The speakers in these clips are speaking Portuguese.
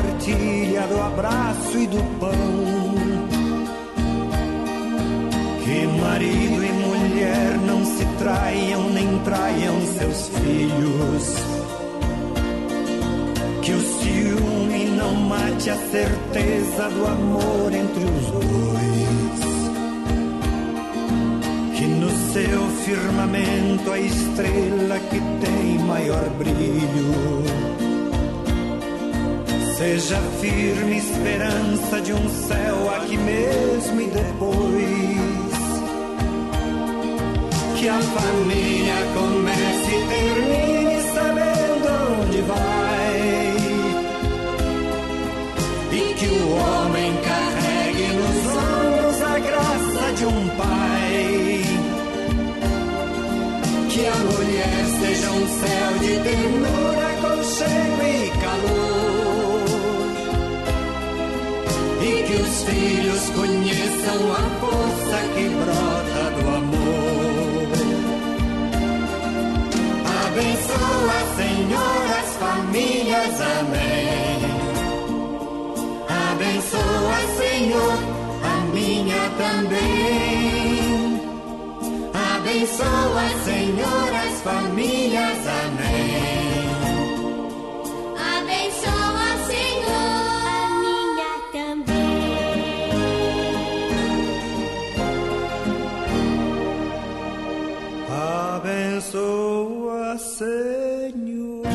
partilha do abraço e do pão. Que marido e mulher não se traiam nem traiam seus filhos. Que o ciúme não mate a certeza do amor entre os dois. Que no seu firmamento a estrela que tem maior brilho seja firme esperança de um céu aqui mesmo e depois. Que a família comece e termine sabendo onde vai. E que o homem carregue nos ombros a graça de um pai. Que a mulher seja um céu de ternura, aconchego e calor. E que os filhos conheçam a força que brota do amor. Abençoa, Senhor, as famílias, amém. Abençoa, Senhor, a minha também. Abençoa, Senhor, as famílias, amém. Abençoa, Senhor, a minha também. Abençoa, Senhor,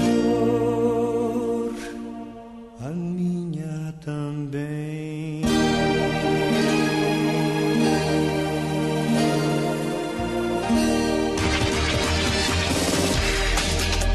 a minha também.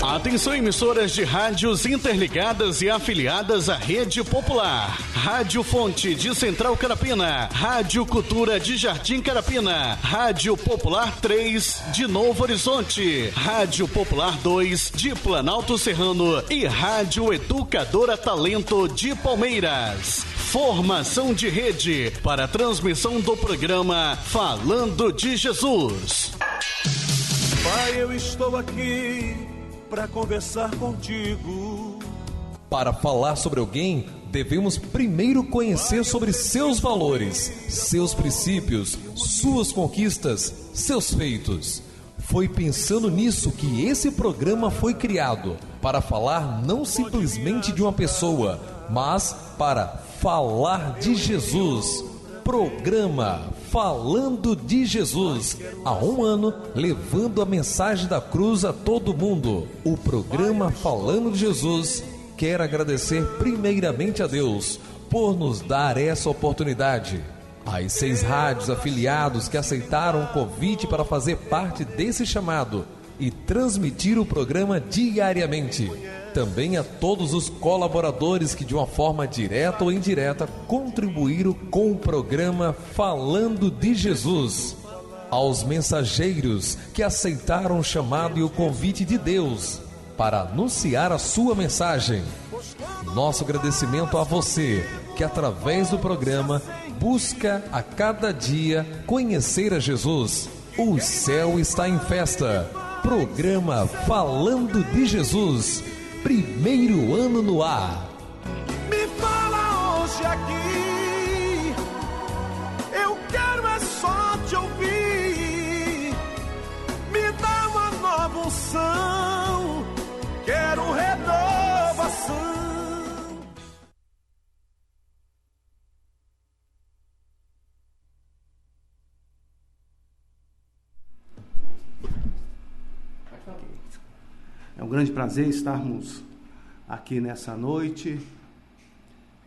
Atenção, emissoras de rádios interligadas e afiliadas à Rede Popular. Rádio Fonte de Central Carapina, Rádio Cultura de Jardim Carapina, Rádio Popular 3 de Novo Horizonte, Rádio Popular 2 de Planalto Serrano e Rádio Educadora Talento de Palmeiras. Formação de rede para a transmissão do programa Falando de Jesus. Pai, eu estou aqui para conversar contigo. Para falar sobre alguém, devemos primeiro conhecer sobre seus valores, seus princípios, suas conquistas, seus feitos. Foi pensando nisso que esse programa foi criado, para falar não simplesmente de uma pessoa, mas para falar de Jesus. Programa Falando de Jesus, há 1 ano, levando a mensagem da cruz a todo mundo. O programa Falando de Jesus quer agradecer primeiramente a Deus por nos dar essa oportunidade. As 6 rádios afiliados que aceitaram o convite para fazer parte desse chamado e transmitir o programa diariamente. Também a todos os colaboradores que de uma forma direta ou indireta contribuíram com o programa Falando de Jesus. Aos mensageiros que aceitaram o chamado e o convite de Deus para anunciar a sua mensagem. Nosso agradecimento a você que através do programa busca a cada dia conhecer a Jesus. O céu está em festa. Programa Falando de Jesus. Primeiro ano no ar. Me fala hoje aqui, eu quero é só te ouvir. Me dá uma nova unção, quero renovação. É um grande prazer estarmos aqui nessa noite,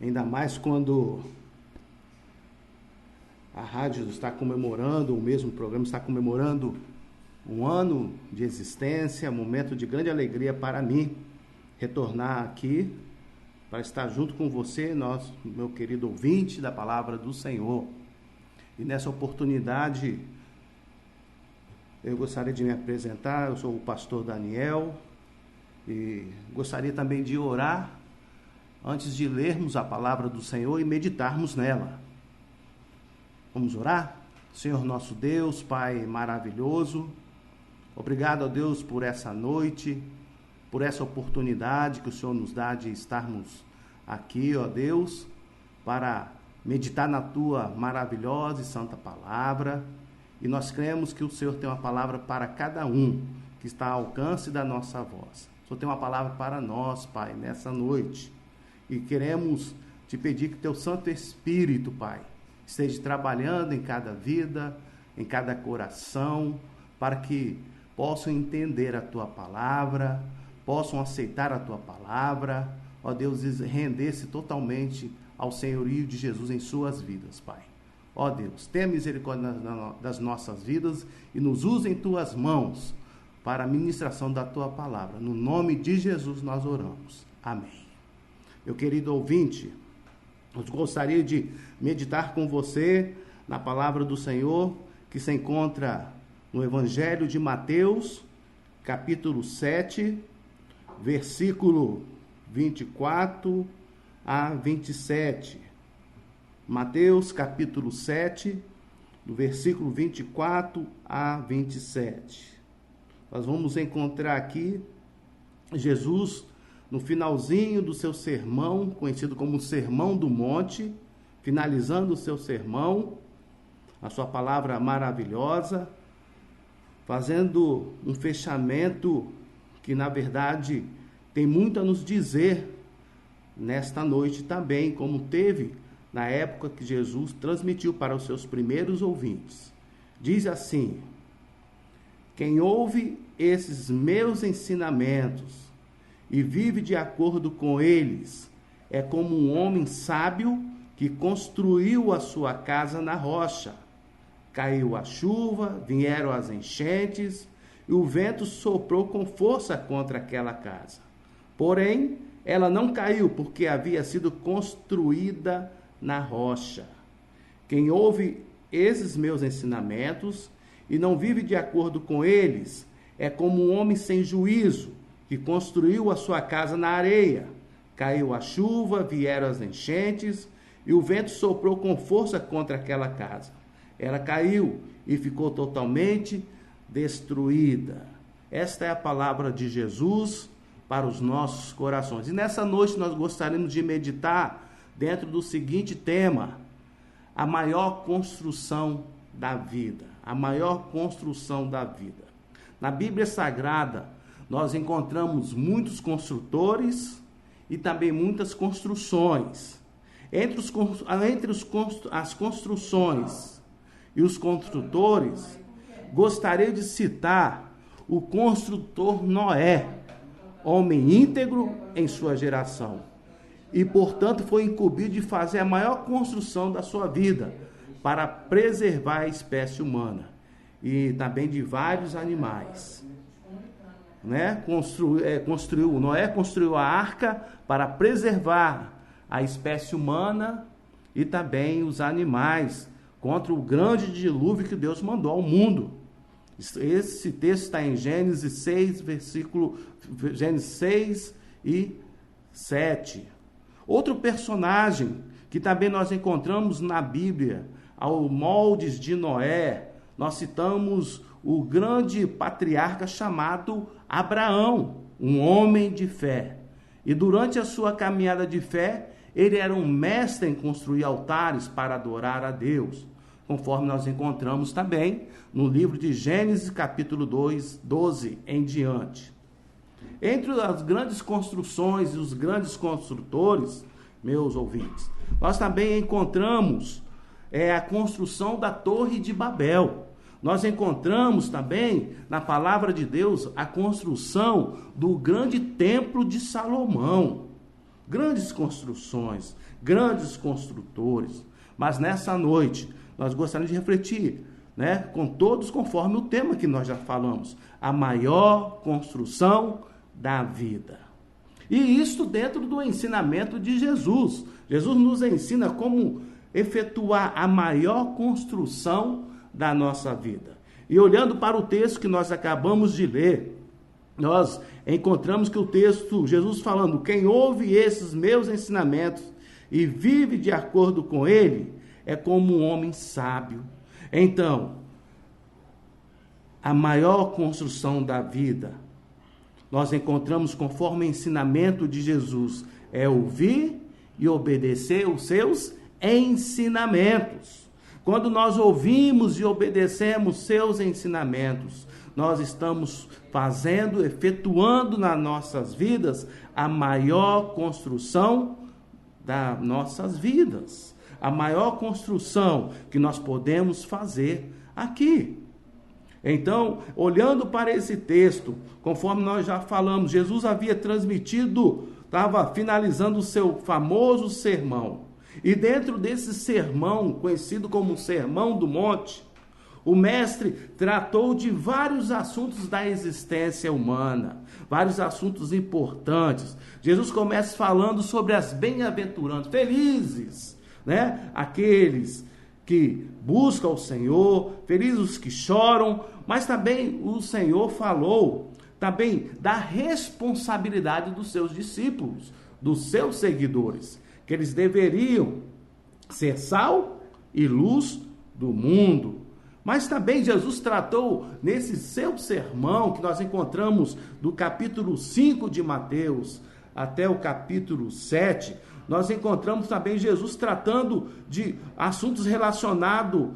ainda mais quando a rádio está comemorando, o mesmo programa está comemorando 1 ano de existência, momento de grande alegria para mim retornar aqui para estar junto com você, meu querido ouvinte da Palavra do Senhor. E nessa oportunidade eu gostaria de me apresentar. Eu sou o pastor Daniel. E gostaria também de orar antes de lermos a palavra do Senhor e meditarmos nela. Vamos orar? Senhor nosso Deus, Pai maravilhoso, obrigado a Deus por essa noite, por essa oportunidade que o Senhor nos dá de estarmos aqui, ó Deus, para meditar na tua maravilhosa e santa palavra. E nós cremos que o Senhor tem uma palavra para cada um que está ao alcance da nossa voz. O Senhor tem uma palavra para nós, Pai, nessa noite. E queremos te pedir que teu Santo Espírito, Pai, esteja trabalhando em cada vida, em cada coração, para que possam entender a tua palavra, possam aceitar a tua palavra, ó Deus, render-se totalmente ao senhorio de Jesus em suas vidas, Pai. Ó Deus, tenha misericórdia das nossas vidas e nos use em tuas mãos para a ministração da tua palavra. No nome de Jesus nós oramos. Amém. Meu querido ouvinte, eu gostaria de meditar com você na palavra do Senhor, que se encontra no Evangelho de Mateus, capítulo 7, versículo 24 a 27. Mateus, capítulo 7, do versículo 24 a 27. Nós vamos encontrar aqui Jesus no finalzinho do seu sermão, conhecido como Sermão do Monte, finalizando o seu sermão, a sua palavra maravilhosa, fazendo um fechamento que, na verdade, tem muito a nos dizer nesta noite também, como teve na época que Jesus transmitiu para os seus primeiros ouvintes. Diz assim: quem ouve esses meus ensinamentos e vive de acordo com eles é como um homem sábio que construiu a sua casa na rocha. Caiu a chuva, vieram as enchentes e o vento soprou com força contra aquela casa. Porém, ela não caiu porque havia sido construída na rocha. Quem ouve esses meus ensinamentos e não vive de acordo com eles é como um homem sem juízo que construiu a sua casa na areia. Caiu a chuva, vieram as enchentes e o vento soprou com força contra aquela casa. Ela caiu e ficou totalmente destruída. Esta é a palavra de Jesus para os nossos corações. E nessa noite nós gostaríamos de meditar dentro do seguinte tema: a maior construção da vida. A maior construção da vida. Na Bíblia Sagrada, nós encontramos muitos construtores e também muitas construções. Entre as construções e os construtores, gostaria de citar o construtor Noé, homem íntegro em sua geração, e, portanto, foi incumbido de fazer a maior construção da sua vida para preservar a espécie humana e também de vários animais. Noé construiu a arca para preservar a espécie humana e também os animais contra o grande dilúvio que Deus mandou ao mundo. Esse texto está em Gênesis 6, Gênesis 6 e 7. Outro personagem que também nós encontramos na Bíblia, ao moldes de Noé, nós citamos o grande patriarca chamado Abraão, um homem de fé. E durante a sua caminhada de fé, ele era um mestre em construir altares para adorar a Deus, conforme nós encontramos também no livro de Gênesis, capítulo 2, 12 em diante. Entre as grandes construções e os grandes construtores, meus ouvintes, nós também encontramos a construção da Torre de Babel. Nós encontramos também, na palavra de Deus, a construção do grande templo de Salomão. Grandes construções, grandes construtores. Mas nessa noite, nós gostaríamos de refletir, com todos conforme o tema que nós já falamos, a maior construção da vida. E isso dentro do ensinamento de Jesus. Jesus nos ensina como efetuar a maior construção da nossa vida. E olhando para o texto que nós acabamos de ler, nós encontramos que o texto, Jesus falando: quem ouve esses meus ensinamentos e vive de acordo com ele, é como um homem sábio. Então, a maior construção da vida, nós encontramos conforme o ensinamento de Jesus, é ouvir e obedecer os seus ensinamentos. Quando nós ouvimos e obedecemos seus ensinamentos, nós estamos efetuando nas nossas vidas a maior construção das nossas vidas. A maior construção que nós podemos fazer aqui. Então, olhando para esse texto, conforme nós já falamos, Jesus havia transmitido, estava finalizando o seu famoso sermão. E dentro desse sermão, conhecido como Sermão do Monte, o mestre tratou de vários assuntos da existência humana, vários assuntos importantes. Jesus começa falando sobre as bem-aventuranças, felizes, né? Aqueles que buscam o Senhor, felizes os que choram, mas também o Senhor falou também da responsabilidade dos seus discípulos, dos seus seguidores, que eles deveriam ser sal e luz do mundo. Mas também Jesus tratou nesse seu sermão, que nós encontramos do capítulo 5 de Mateus até o capítulo 7, nós encontramos também Jesus tratando de assuntos relacionados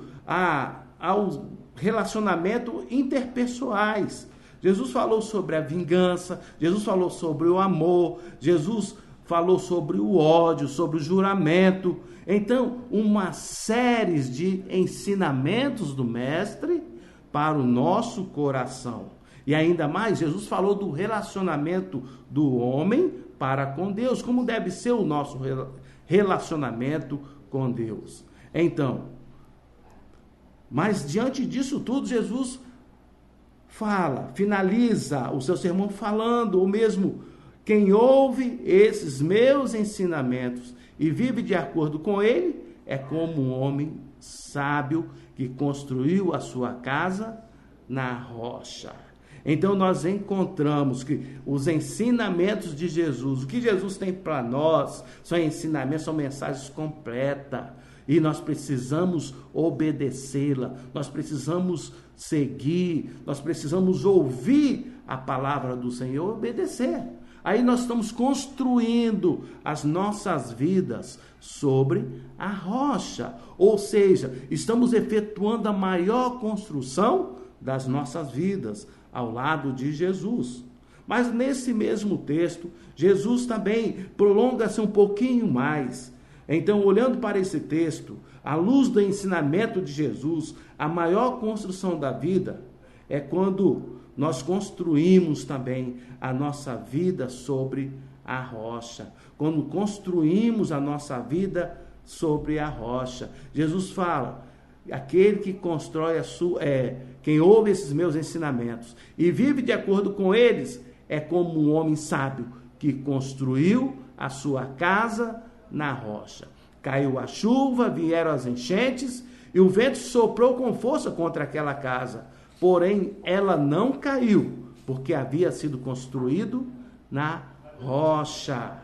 ao relacionamento interpessoais. Jesus falou sobre a vingança, Jesus falou sobre o amor, Jesus falou sobre o ódio, sobre o juramento. Então, uma série de ensinamentos do mestre para o nosso coração. E ainda mais, Jesus falou do relacionamento do homem para com Deus, como deve ser o nosso relacionamento com Deus. Então, mas diante disso tudo, Jesus finaliza o seu sermão falando, ou mesmo quem ouve esses meus ensinamentos e vive de acordo com ele, é como um homem sábio que construiu a sua casa na rocha. Então nós encontramos que os ensinamentos de Jesus, o que Jesus tem para nós, são ensinamentos, são mensagens completas. E nós precisamos obedecê-la, nós precisamos seguir, nós precisamos ouvir a palavra do Senhor e obedecer. Aí nós estamos construindo as nossas vidas sobre a rocha. Ou seja, estamos efetuando a maior construção das nossas vidas ao lado de Jesus. Mas nesse mesmo texto, Jesus também prolonga-se um pouquinho mais. Então, olhando para esse texto, à luz do ensinamento de Jesus, a maior construção da vida é quando nós construímos também a nossa vida sobre a rocha. Quando construímos a nossa vida sobre a rocha. Jesus fala, aquele que constrói quem ouve esses meus ensinamentos e vive de acordo com eles, é como um homem sábio que construiu a sua casa na rocha. Caiu a chuva, vieram as enchentes e o vento soprou com força contra aquela casa. Porém, ela não caiu, porque havia sido construído na rocha.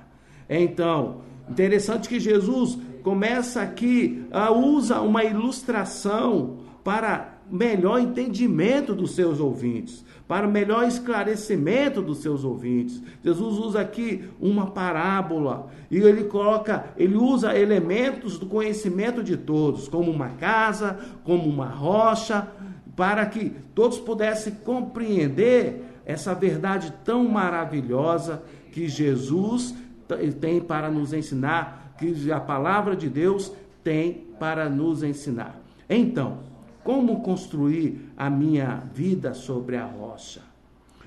Então, interessante que Jesus começa aqui, usa uma ilustração para melhor entendimento dos seus ouvintes, para melhor esclarecimento dos seus ouvintes. Jesus usa aqui uma parábola e ele usa elementos do conhecimento de todos, como uma casa, como uma rocha, para que todos pudessem compreender essa verdade tão maravilhosa que Jesus tem para nos ensinar, que a palavra de Deus tem para nos ensinar. Então, como construir a minha vida sobre a rocha?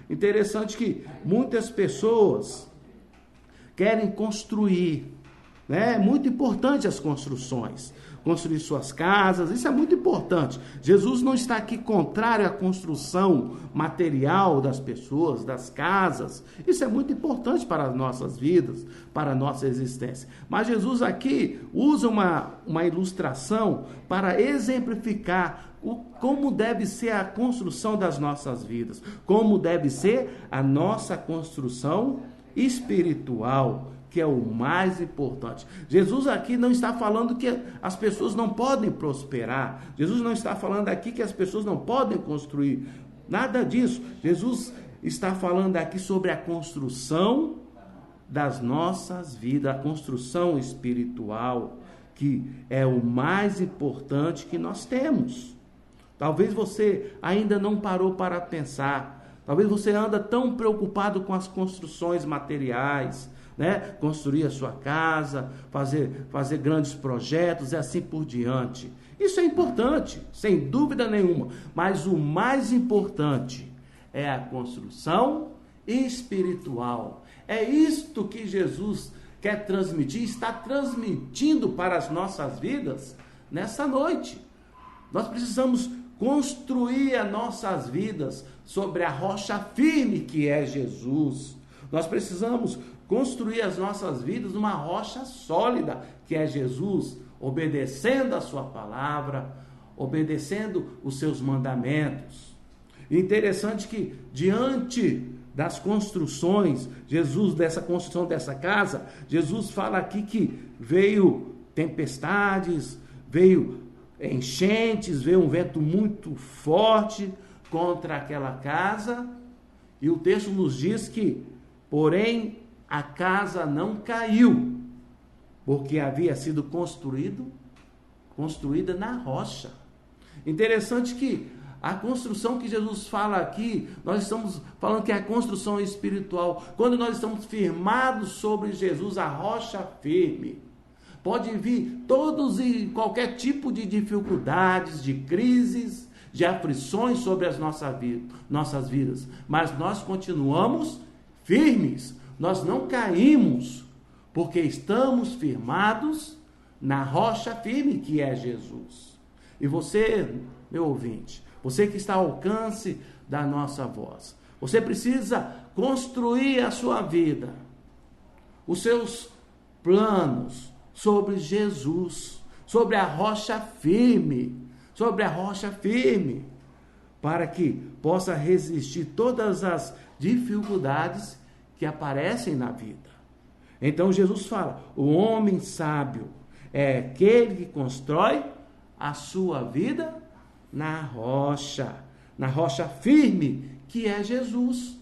Interessante que muitas pessoas querem construir, né? É muito importante as construções. Construir suas casas, isso é muito importante. Jesus não está aqui contrário à construção material das pessoas, das casas. Isso é muito importante para as nossas vidas, para a nossa existência. Mas Jesus aqui usa uma ilustração para exemplificar como deve ser a construção das nossas vidas, como deve ser a nossa construção espiritual, que é o mais importante. Jesus aqui não está falando que as pessoas não podem prosperar. Jesus não está falando aqui que as pessoas não podem construir. Nada disso. Jesus está falando aqui sobre a construção das nossas vidas, a construção espiritual, que é o mais importante que nós temos. Talvez você ainda não parou para pensar, talvez você anda tão preocupado com as construções materiais, né? Construir a sua casa, fazer grandes projetos e assim por diante. Isso é importante, sem dúvida nenhuma, mas o mais importante é a construção espiritual. É isto que Jesus quer transmitir, está transmitindo para as nossas vidas nessa noite. Nós precisamos construir as nossas vidas sobre a rocha firme que é Jesus. Nós precisamos construir as nossas vidas numa rocha sólida que é Jesus, obedecendo a sua palavra, obedecendo os seus mandamentos. Interessante que diante das construções, dessa construção dessa casa, Jesus fala aqui que veio tempestades, veio enchentes, veio um vento muito forte contra aquela casa, e o texto nos diz que, porém, a casa não caiu, porque havia sido construída na rocha. Interessante que a construção que Jesus fala aqui, nós estamos falando que é a construção espiritual. Quando nós estamos firmados sobre Jesus, a rocha firme, pode vir todos e qualquer tipo de dificuldades, de crises, de aflições sobre as nossas vidas, mas nós continuamos firmes, nós não caímos, porque estamos firmados na rocha firme que é Jesus. E você, meu ouvinte, você que está ao alcance da nossa voz, você precisa construir a sua vida, os seus planos sobre Jesus, sobre a rocha firme, para que possa resistir todas as dificuldades que aparecem na vida. Então Jesus fala, o homem sábio é aquele que constrói a sua vida na rocha firme, que é Jesus.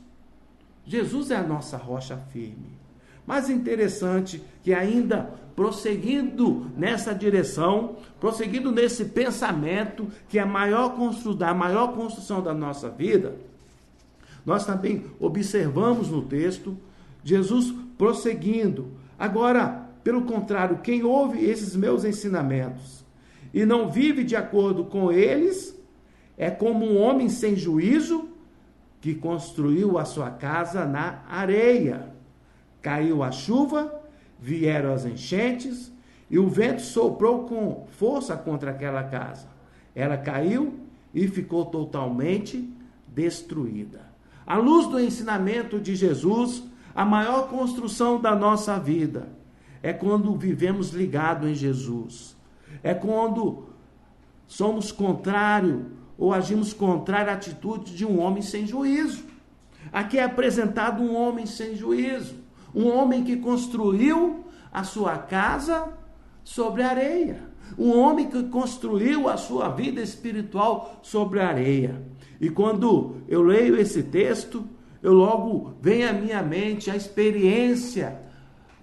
Jesus é a nossa rocha firme. Mas interessante que ainda prosseguindo nessa direção, prosseguindo nesse pensamento, que é a maior construção da nossa vida, nós também observamos no texto Jesus prosseguindo. Agora, pelo contrário, quem ouve esses meus ensinamentos e não vive de acordo com eles, é como um homem sem juízo que construiu a sua casa na areia. Caiu a chuva, vieram as enchentes, e o vento soprou com força contra aquela casa. Ela caiu e ficou totalmente destruída. À luz do ensinamento de Jesus, a maior construção da nossa vida é quando vivemos ligados em Jesus. É quando somos contrário ou agimos contrário à atitude de um homem sem juízo. Aqui é apresentado um homem sem juízo, um homem que construiu a sua casa sobre areia, um homem que construiu a sua vida espiritual sobre areia. E quando eu leio esse texto, logo vem à minha mente a experiência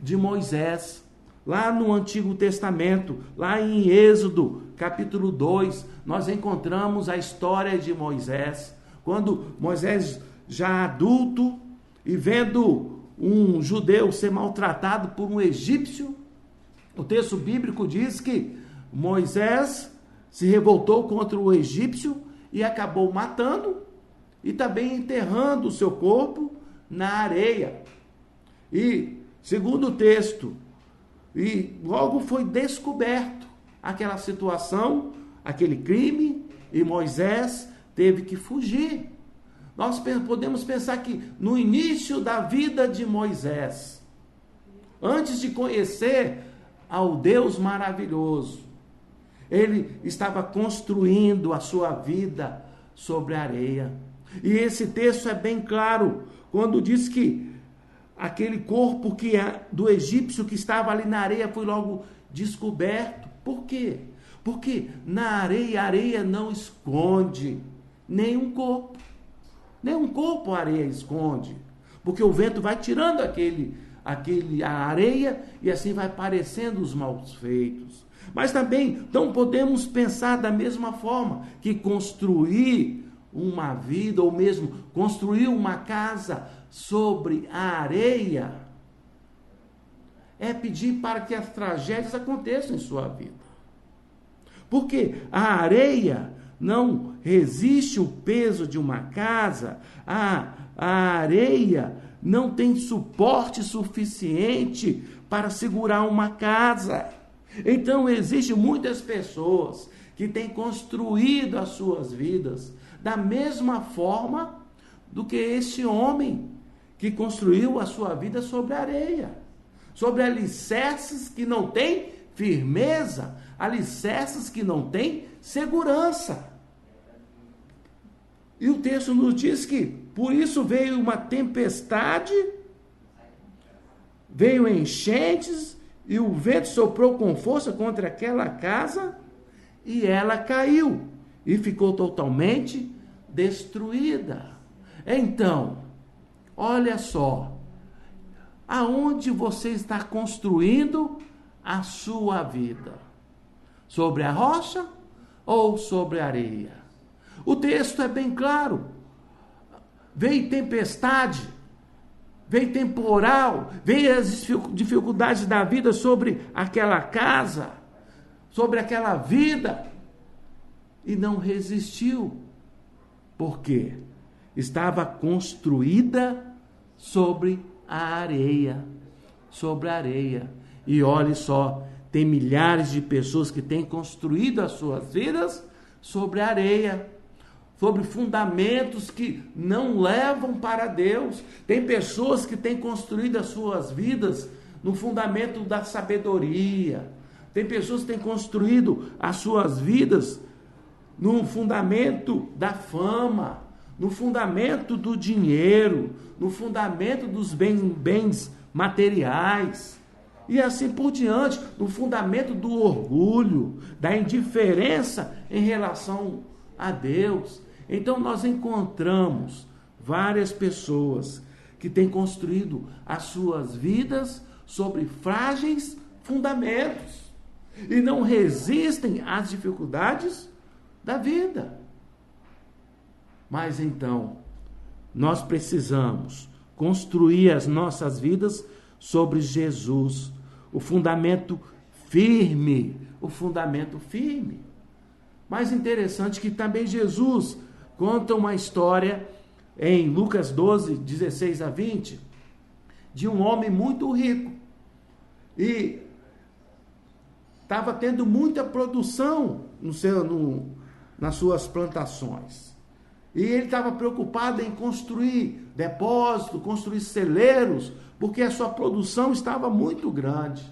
de Moisés, lá no Antigo Testamento, lá em Êxodo, capítulo 2, nós encontramos a história de Moisés, quando Moisés, já adulto, e vendo um judeu ser maltratado por um egípcio, o texto bíblico diz que Moisés se revoltou contra o egípcio e acabou matando e também enterrando o seu corpo na areia. E, segundo o texto, e logo foi descoberto aquela situação, aquele crime, e Moisés teve que fugir. Nós podemos pensar que no início da vida de Moisés, antes de conhecer ao Deus maravilhoso, ele estava construindo a sua vida sobre a areia. E esse texto é bem claro, quando diz que aquele corpo do egípcio que estava ali na areia foi logo descoberto. Por quê? Porque na areia, a areia não esconde nenhum corpo. Nenhum corpo a areia esconde. Porque o vento vai tirando a areia, e assim vai parecendo os maus feitos. Mas também não podemos pensar da mesma forma que construir uma vida, ou mesmo construir uma casa sobre a areia, é pedir para que as tragédias aconteçam em sua vida. Porque a areia não resiste o peso de uma casa, a areia não tem suporte suficiente para segurar uma casa. Então, existem muitas pessoas que têm construído as suas vidas da mesma forma do que esse homem que construiu a sua vida sobre areia, sobre alicerces que não têm firmeza, alicerces que não têm segurança. E o texto nos diz que, por isso veio uma tempestade, veio enchentes, e o vento soprou com força contra aquela casa, e ela caiu, e ficou totalmente destruída. Então, olha só, aonde você está construindo a sua vida? Sobre a rocha ou sobre a areia? O texto é bem claro. Veio tempestade, veio temporal, veio as dificuldades da vida sobre aquela casa, sobre aquela vida, e não resistiu. Por quê? Estava construída sobre a areia, sobre a areia. E olhe só, tem milhares de pessoas que têm construído as suas vidas sobre a areia, sobre fundamentos que não levam para Deus. Tem pessoas que têm construído as suas vidas no fundamento da sabedoria. Tem pessoas que têm construído as suas vidas no fundamento da fama, no fundamento do dinheiro, no fundamento dos bens materiais, e assim por diante, no fundamento do orgulho, da indiferença em relação a Deus. Então nós encontramos várias pessoas que têm construído as suas vidas sobre frágeis fundamentos e não resistem às dificuldades da vida. Mas então, nós precisamos construir as nossas vidas sobre Jesus, o fundamento firme, o fundamento firme. Mais interessante que também Jesus conta uma história em Lucas 12, 16 a 20, de um homem muito rico, e estava tendo muita produção nas suas plantações. E ele estava preocupado em construir depósitos, construir celeiros, porque a sua produção estava muito grande.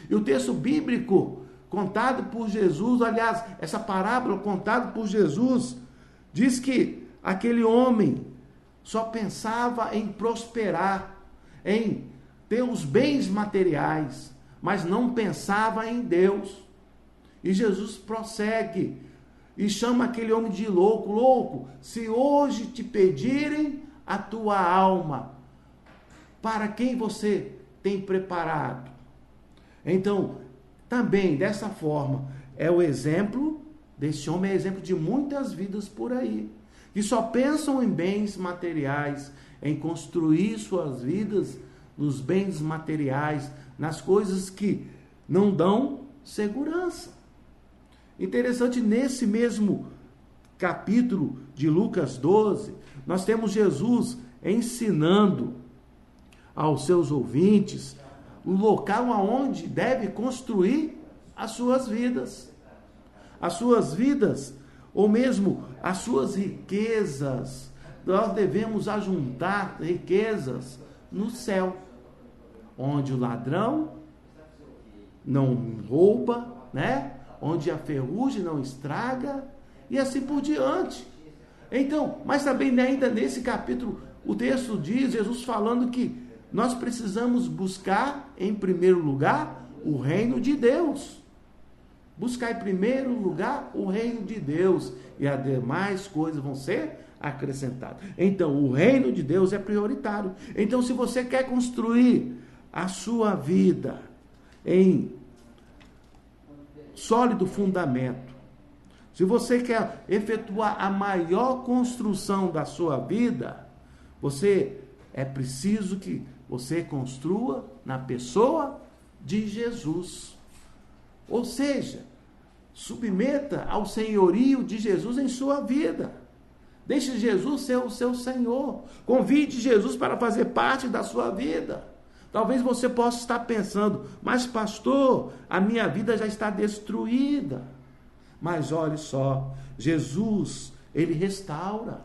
E o texto bíblico contado por Jesus, aliás, essa parábola contada por Jesus, diz que aquele homem só pensava em prosperar, em ter os bens materiais, mas não pensava em Deus. E Jesus prossegue e chama aquele homem de louco. Louco, se hoje te pedirem a tua alma, para quem você tem preparado? Então, também dessa forma, é o exemplo desse homem, é exemplo de muitas vidas por aí, que só pensam em bens materiais, em construir suas vidas nos bens materiais, nas coisas que não dão segurança. Interessante, nesse mesmo capítulo de Lucas 12, nós temos Jesus ensinando aos seus ouvintes o local aonde deve construir as suas vidas. As suas vidas, ou mesmo as suas riquezas. Nós devemos ajuntar riquezas no céu, onde o ladrão não rouba, né? Onde a ferrugem não estraga, e assim por diante. Então, mas também ainda nesse capítulo, o texto diz, Jesus falando que nós precisamos buscar em primeiro lugar o reino de Deus. Buscar em primeiro lugar o reino de Deus, e as demais coisas vão ser acrescentadas. Então, o reino de Deus é prioritário. Então, se você quer construir a sua vida em sólido fundamento, se você quer efetuar a maior construção da sua vida, é preciso que você construa na pessoa de Jesus. Ou seja, submeta ao senhorio de Jesus em sua vida. Deixe Jesus ser o seu Senhor. Convide Jesus para fazer parte da sua vida. Talvez você possa estar pensando, mas pastor, a minha vida já está destruída. Mas olhe só, Jesus, ele restaura,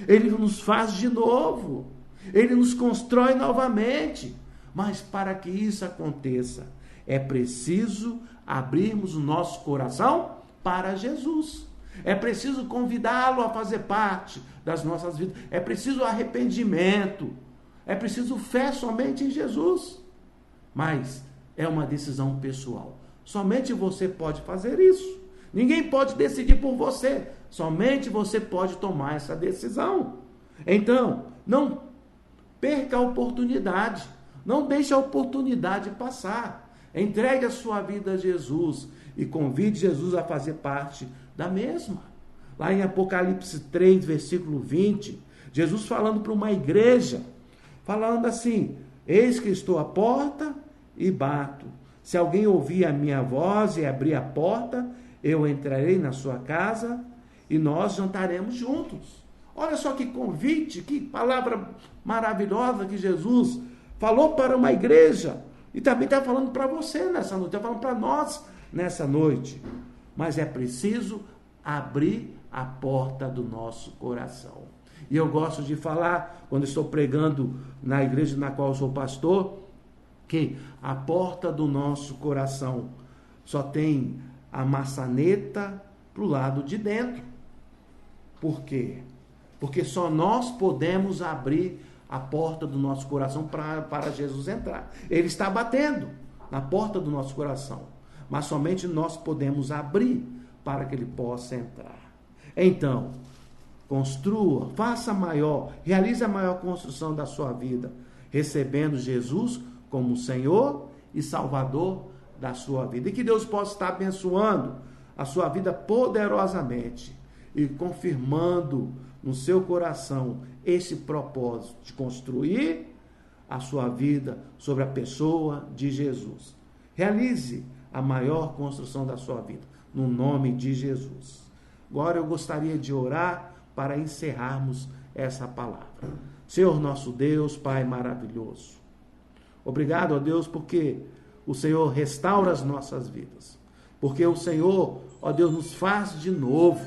ele nos faz de novo, ele nos constrói novamente. Mas para que isso aconteça, é preciso abrirmos o nosso coração para Jesus. É preciso convidá-lo a fazer parte das nossas vidas. É preciso arrependimento. É preciso fé somente em Jesus. Mas é uma decisão pessoal. Somente você pode fazer isso. Ninguém pode decidir por você. Somente você pode tomar essa decisão. Então, não perca a oportunidade. Não deixe a oportunidade passar. Entregue a sua vida a Jesus e convide Jesus a fazer parte da mesma. Lá em Apocalipse 3, versículo 20, Jesus falando para uma igreja, falando assim: eis que estou à porta e bato. Se alguém ouvir a minha voz e abrir a porta, eu entrarei na sua casa e nós jantaremos juntos. Olha só que convite, que palavra maravilhosa que Jesus falou para uma igreja. E também está falando para você nessa noite, está falando para nós nessa noite. Mas é preciso abrir a porta do nosso coração. E eu gosto de falar, quando estou pregando na igreja na qual eu sou pastor, que a porta do nosso coração só tem a maçaneta para o lado de dentro. Por quê? Porque só nós podemos abrir a porta do nosso coração para Jesus entrar. Ele está batendo na porta do nosso coração, mas somente nós podemos abrir para que ele possa entrar. Então, construa, faça maior, realize a maior construção da sua vida, recebendo Jesus como Senhor e Salvador da sua vida. E que Deus possa estar abençoando a sua vida poderosamente e confirmando no seu coração esse propósito de construir a sua vida sobre a pessoa de Jesus. Realize a maior construção da sua vida, no nome de Jesus. Agora eu gostaria de orar para encerrarmos essa palavra. Senhor nosso Deus, Pai maravilhoso, obrigado, ó Deus, porque o Senhor restaura as nossas vidas, porque o Senhor, ó Deus, nos faz de novo,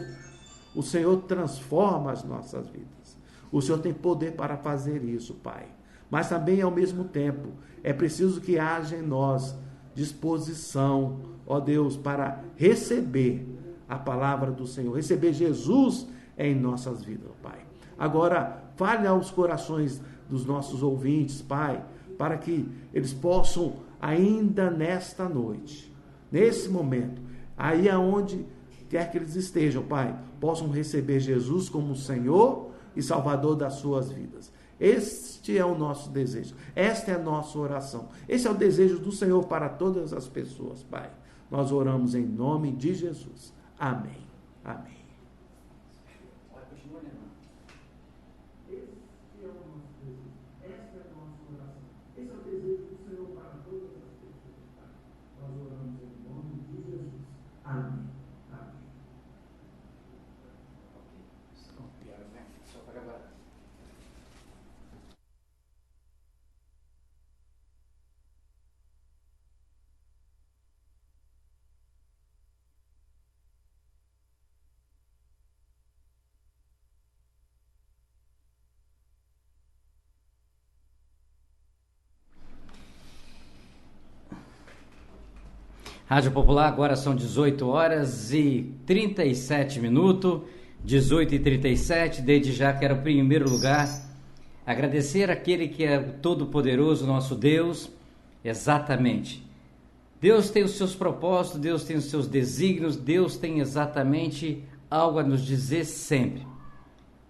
o Senhor transforma as nossas vidas. O Senhor tem poder para fazer isso, Pai. Mas também, ao mesmo tempo, é preciso que haja em nós disposição, ó Deus, para receber a palavra do Senhor, receber Jesus em nossas vidas, Pai. Agora, fale aos corações dos nossos ouvintes, Pai, para que eles possam, ainda nesta noite, nesse momento, aí aonde quer que eles estejam, Pai, possam receber Jesus como Senhor e Salvador das suas vidas. Este é o nosso desejo, esta é a nossa oração, esse é o desejo do Senhor para todas as pessoas, Pai. Nós oramos em nome de Jesus. Amém. Amém. Amém. Rádio Popular, agora são 18 horas e 37 minutos, 18h37, desde já quero, em primeiro lugar, agradecer aquele que é todo-poderoso, nosso Deus, exatamente. Deus tem os seus propósitos, Deus tem os seus desígnios, Deus tem exatamente algo a nos dizer sempre.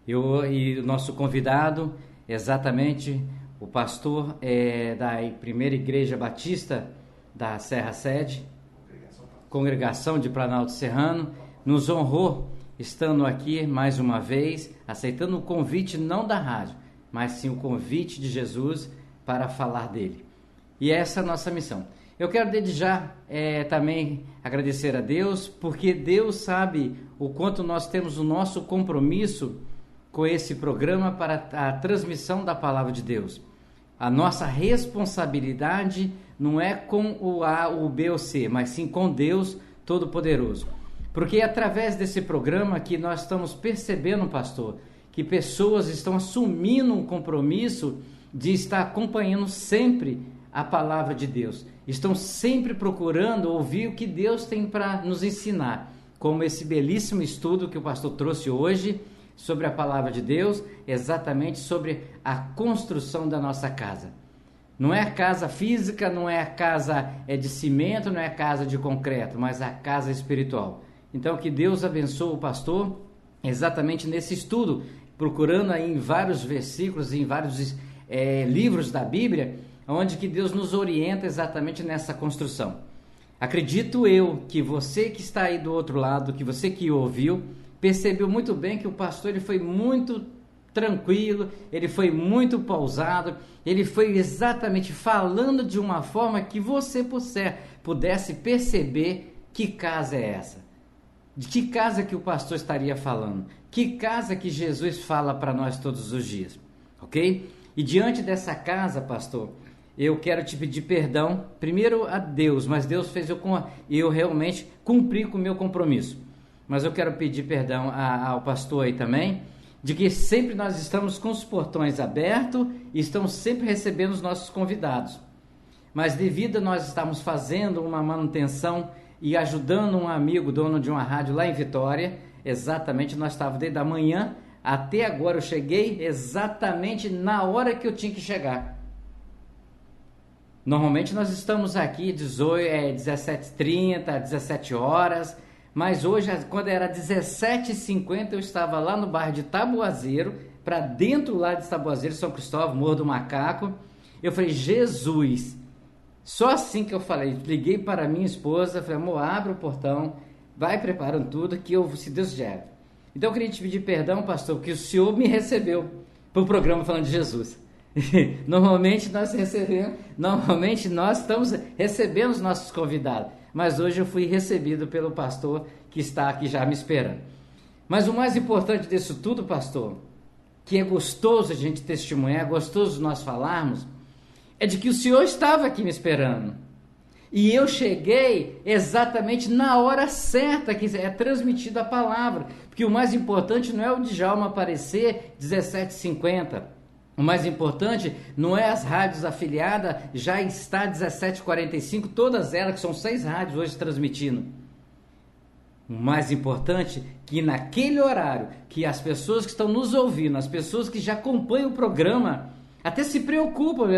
E o nosso convidado, exatamente, o pastor da Primeira Igreja Batista da Serra Sede, Congregação de Planalto Serrano, nos honrou estando aqui mais uma vez, aceitando o convite não da rádio, mas sim o convite de Jesus para falar dele. E essa é a nossa missão. Eu quero desde já também agradecer a Deus, porque Deus sabe o quanto nós temos o nosso compromisso com esse programa para a transmissão da palavra de Deus. A nossa responsabilidade não é com o A, o B ou C, mas sim com Deus Todo-Poderoso. Porque é através desse programa que nós estamos percebendo, pastor, que pessoas estão assumindo um compromisso de estar acompanhando sempre a palavra de Deus. Estão sempre procurando ouvir o que Deus tem para nos ensinar, como esse belíssimo estudo que o pastor trouxe hoje sobre a palavra de Deus, exatamente sobre a construção da nossa casa. Não é a casa física, não é a casa de cimento, não é a casa de concreto, mas a casa espiritual. Então, que Deus abençoe o pastor exatamente nesse estudo, procurando aí em vários versículos, em vários livros da Bíblia, onde que Deus nos orienta exatamente nessa construção. Acredito eu que você que está aí do outro lado, que você que ouviu, percebeu muito bem que o pastor ele foi muito tranquilo, ele foi muito pausado, ele foi exatamente falando de uma forma que você pudesse perceber que casa é essa. De que casa que o pastor estaria falando? Que casa que Jesus fala para nós todos os dias? Ok? E diante dessa casa, pastor, eu quero te pedir perdão, primeiro a Deus, mas Deus fez eu realmente cumprir com o meu compromisso. Mas eu quero pedir perdão ao pastor aí também, de que sempre nós estamos com os portões abertos e estamos sempre recebendo os nossos convidados. Mas devido a nós estarmos fazendo uma manutenção e ajudando um amigo, dono de uma rádio lá em Vitória, exatamente, nós estávamos desde a manhã até agora, eu cheguei exatamente na hora que eu tinha que chegar. Normalmente nós estamos aqui 17h30, 17 horas, mas hoje, quando era 17h50, eu estava lá no bairro de Taboazeiro, para dentro lá de Taboazeiro, São Cristóvão, Morro do Macaco. Eu falei, Jesus, só assim que eu falei, liguei para minha esposa, falei, amor, abre o portão, vai preparando tudo, que eu, se Deus quiser. Então eu queria te pedir perdão, pastor, que o senhor me recebeu para o programa falando de Jesus. Normalmente nós estamos recebendo os nossos convidados, mas hoje eu fui recebido pelo pastor que está aqui já me esperando. Mas o mais importante disso tudo, pastor, que é gostoso a gente testemunhar, é gostoso nós falarmos, é de que o senhor estava aqui me esperando. E eu cheguei exatamente na hora certa que é transmitida a palavra, porque o mais importante não é o Djalma aparecer 17h50, o mais importante não é as rádios afiliadas, já está 17h45, todas elas, que são 6 rádios hoje transmitindo. O mais importante é que naquele horário, que as pessoas que estão nos ouvindo, as pessoas que já acompanham o programa, até se preocupam.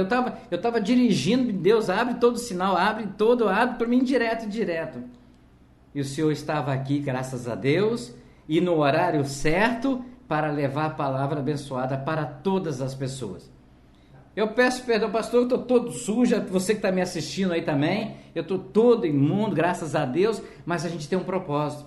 Eu tava dirigindo, Deus abre todo o sinal, abre para mim direto. E o senhor estava aqui, graças a Deus, e no horário certo, para levar a palavra abençoada para todas as pessoas. Eu peço perdão, pastor, eu estou todo sujo, você que está me assistindo aí também, eu estou todo imundo, graças a Deus, mas a gente tem um propósito.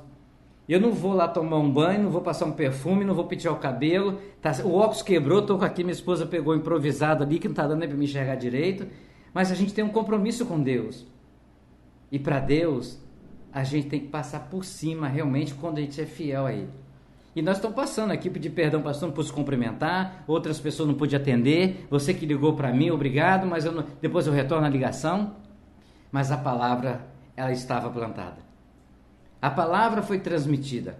Eu não vou lá tomar um banho, não vou passar um perfume, não vou pentear o cabelo, o óculos quebrou, estou aqui, minha esposa pegou improvisado ali, que não está dando nem para me enxergar direito, mas a gente tem um compromisso com Deus. E para Deus, a gente tem que passar por cima realmente quando a gente é fiel a Ele. E nós estamos passando aqui, pedir perdão, pastor, não pude cumprimentar, outras pessoas não pude atender, você que ligou para mim, obrigado, mas depois eu retorno a ligação. Mas a palavra, ela estava plantada. A palavra foi transmitida,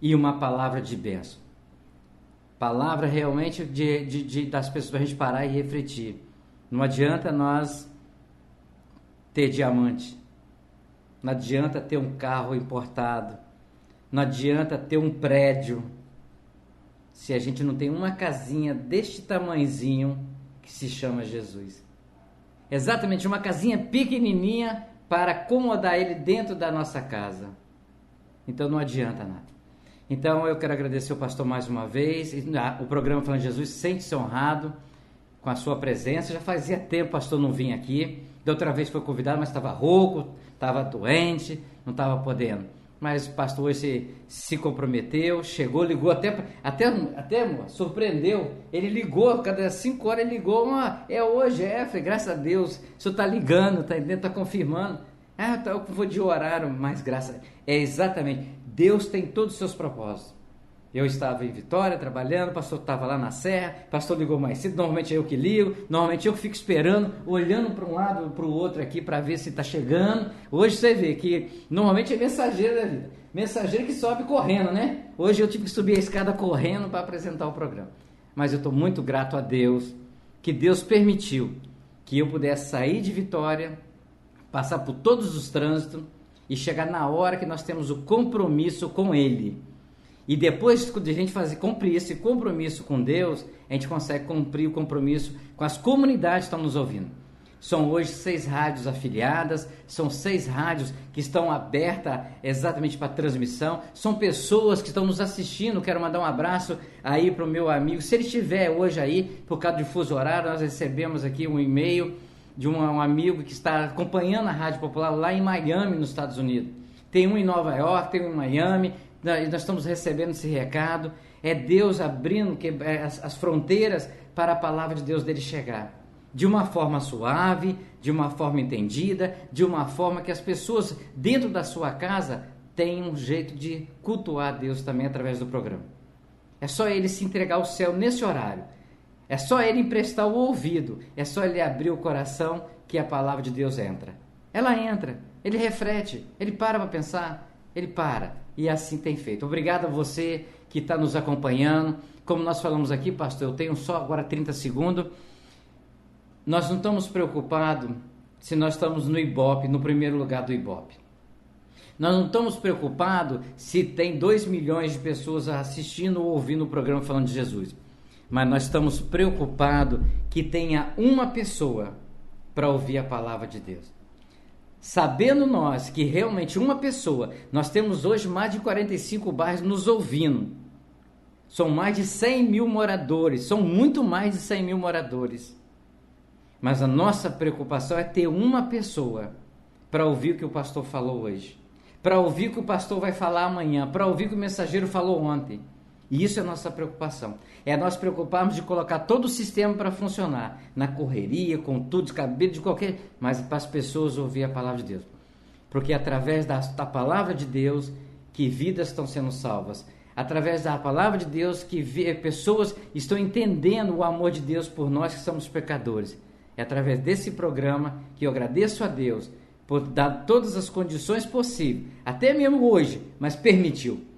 e uma palavra de bênção. Palavra realmente das pessoas, para a gente parar e refletir. Não adianta nós ter diamante, não adianta ter um carro importado, não adianta ter um prédio, se a gente não tem uma casinha deste tamanhozinho que se chama Jesus. Exatamente, uma casinha pequenininha para acomodar Ele dentro da nossa casa. Então não adianta nada. Então eu quero agradecer ao pastor mais uma vez. O programa Falando de Jesus, sente-se honrado com a sua presença. Já fazia tempo o pastor não vinha aqui. Da outra vez foi convidado, mas estava rouco, estava doente, não estava podendo. Mas o pastor hoje se comprometeu, chegou, ligou, até surpreendeu. Ele ligou, cada 5 horas ele ligou, é hoje, falei, graças a Deus, o senhor está ligando, está confirmando. Eu vou de horário, mas exatamente, Deus tem todos os seus propósitos. Eu estava em Vitória trabalhando, o pastor estava lá na Serra, o pastor ligou mais cedo, normalmente é eu que ligo, normalmente eu que fico esperando, olhando para um lado e para o outro aqui para ver se está chegando. Hoje você vê que normalmente é mensageiro da vida, mensageiro que sobe correndo, né? Hoje eu tive que subir a escada correndo para apresentar o programa. Mas eu estou muito grato a Deus, que Deus permitiu que eu pudesse sair de Vitória, passar por todos os trânsitos e chegar na hora que nós temos o compromisso com Ele. E depois de a gente cumprir esse compromisso com Deus, a gente consegue cumprir o compromisso com as comunidades que estão nos ouvindo. São hoje 6 rádios afiliadas, são 6 rádios que estão abertas exatamente para transmissão, são pessoas que estão nos assistindo. Quero mandar um abraço aí para o meu amigo, se ele estiver hoje aí, por causa do fuso horário, nós recebemos aqui um e-mail de um amigo que está acompanhando a Rádio Popular lá em Miami, nos Estados Unidos. Tem um em Nova York, tem um em Miami. Nós estamos recebendo esse recado. É Deus abrindo as fronteiras para a palavra de Deus dele chegar de uma forma suave, de uma forma entendida, de uma forma que as pessoas dentro da sua casa tenham um jeito de cultuar Deus também através do programa. É só ele se entregar ao céu nesse horário, é só ele emprestar o ouvido, é só ele abrir o coração que a palavra de Deus entra. Ela entra, ele reflete, ele para pensar, ele para. E assim tem feito. Obrigado a você que está nos acompanhando. Como nós falamos aqui, pastor, eu tenho só agora 30 segundos. Nós não estamos preocupados se nós estamos no Ibope, no primeiro lugar do Ibope. Nós não estamos preocupados se tem 2 milhões de pessoas assistindo ou ouvindo o programa falando de Jesus. Mas nós estamos preocupados que tenha uma pessoa para ouvir a palavra de Deus. Sabendo nós que realmente uma pessoa, nós temos hoje mais de 45 bairros nos ouvindo, são mais de 100 mil moradores, são muito mais de 100 mil moradores, mas a nossa preocupação é ter uma pessoa para ouvir o que o pastor falou hoje, para ouvir o que o pastor vai falar amanhã, para ouvir o que o mensageiro falou ontem. E isso é a nossa preocupação. É nós preocuparmos de colocar todo o sistema para funcionar, na correria, com tudo descabido, de qualquer... mas para as pessoas ouvir a palavra de Deus. Porque através da palavra de Deus que vidas estão sendo salvas. Através da palavra de Deus que pessoas estão entendendo o amor de Deus por nós que somos pecadores. É através desse programa que eu agradeço a Deus por dar todas as condições possíveis, até mesmo hoje, mas permitiu.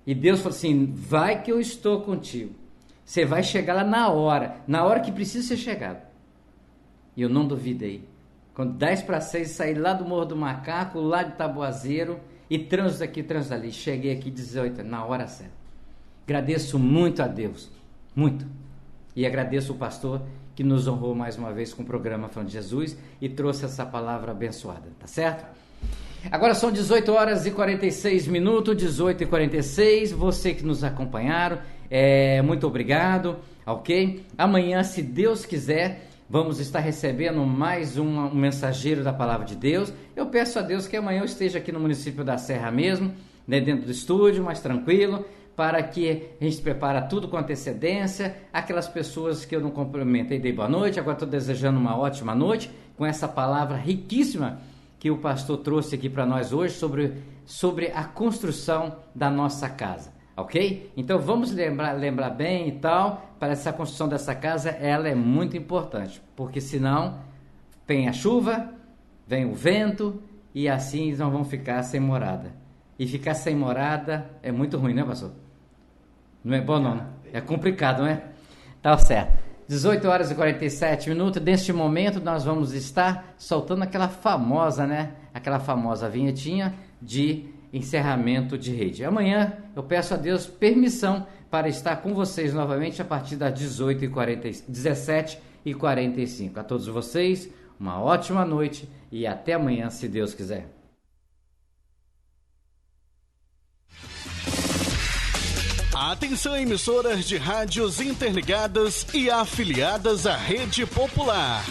E Deus falou assim, vai que eu estou contigo. Você vai chegar lá na hora que precisa ser chegado. E eu não duvidei. Quando 10 para 6, saí lá do Morro do Macaco, lá de Taboazeiro, e trânsito aqui, trânsito ali. Cheguei aqui 18, na hora certa. Agradeço muito a Deus, muito. E agradeço o pastor que nos honrou mais uma vez com o programa Falando de Jesus e trouxe essa palavra abençoada, tá certo? Agora são 18 horas e 46 minutos, 18 e 46, você que nos acompanharam, muito obrigado, ok? Amanhã, se Deus quiser, vamos estar recebendo mais um mensageiro da Palavra de Deus. Eu peço a Deus que amanhã eu esteja aqui no município da Serra mesmo, né, dentro do estúdio, mais tranquilo, para que a gente prepare tudo com antecedência. Aquelas pessoas que eu não cumprimentei, dei boa noite, agora estou desejando uma ótima noite, com essa palavra riquíssima que o pastor trouxe aqui para nós hoje sobre a construção da nossa casa, ok? Então vamos lembrar bem e tal, para essa construção dessa casa, ela é muito importante, porque senão vem a chuva, vem o vento e assim nós vamos ficar sem morada. E ficar sem morada é muito ruim, né, pastor? Não é bom não, é complicado, não é? Tá certo. 18 horas e 47 minutos, neste momento nós vamos estar soltando aquela famosa vinhetinha de encerramento de rede. Amanhã eu peço a Deus permissão para estar com vocês novamente a partir das 17h45. A todos vocês, uma ótima noite e até amanhã, se Deus quiser. Atenção, emissoras de rádios interligadas e afiliadas à Rede Popular.